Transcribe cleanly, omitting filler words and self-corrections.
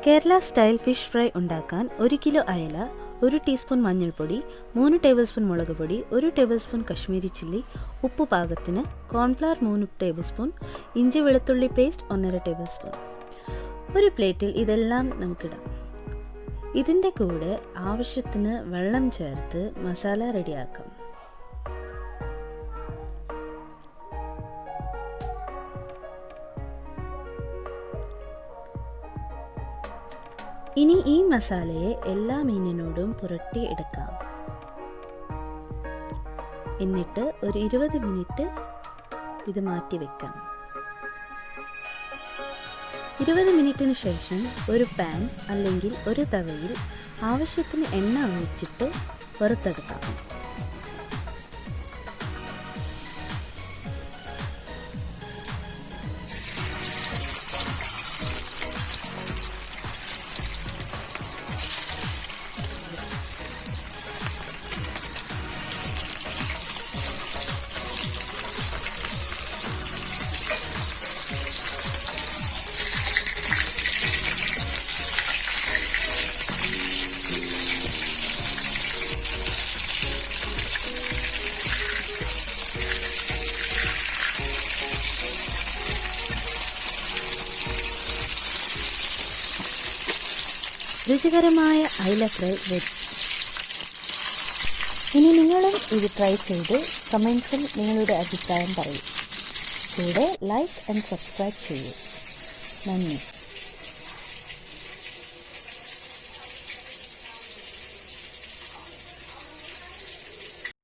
Kerala style fish fry ഉണ്ടാക്കാൻ 1 kilo അയല, 1 teaspoon മഞ്ഞൾപ്പൊടി, 3 ടേബിൾ സ്പൂൺ മുളക് പൊടി, 1 ടേബിൾ സ്പൂൺ കശ്മീരി ചില്ലി, ഉപ്പ് പാകത്തിന്, കോൺഫ്ലവർ 3 ടേബിൾ സ്പൂൺ, ഇഞ്ചി വെളുത്തുള്ളി പേസ്റ്റ് 1.5 ടേബിൾ സ്പൂൺ. ഒരു പ്ലേറ്റിൽ ഇതെല്ലാം നമുക്കിടാം. ഇതിൻ്റെ കൂടെ ആവശ്യത്തിന് വെള്ളം ചേർത്ത് മസാല റെഡിയാക്കാം. ഇനി ഈ മസാലയെ എല്ലാ മീനിനോടും പുരട്ടി എടുക്കാം. എന്നിട്ട് ഒരു 20 മിനിറ്റ് ഇത് മാറ്റി വെക്കാം. 20 മിനിറ്റിന് ശേഷം ഒരു പാൻ അല്ലെങ്കിൽ ഒരു തവയിൽ ആവശ്യത്തിന് എണ്ണ ഒഴിച്ചിട്ട് വറുത്തെടുക്കാം. രുചികരമായ അയില ഫ്രൈ റെഡി. ഇനി നിങ്ങളും ഇത് ട്രൈ ചെയ്ത് കമൻസിൽ നിങ്ങളുടെ അഭിപ്രായം പറയൂ. കൂടെ ലൈക്ക് ആൻഡ് സബ്സ്ക്രൈബ് ചെയ്യൂ. നന്ദി.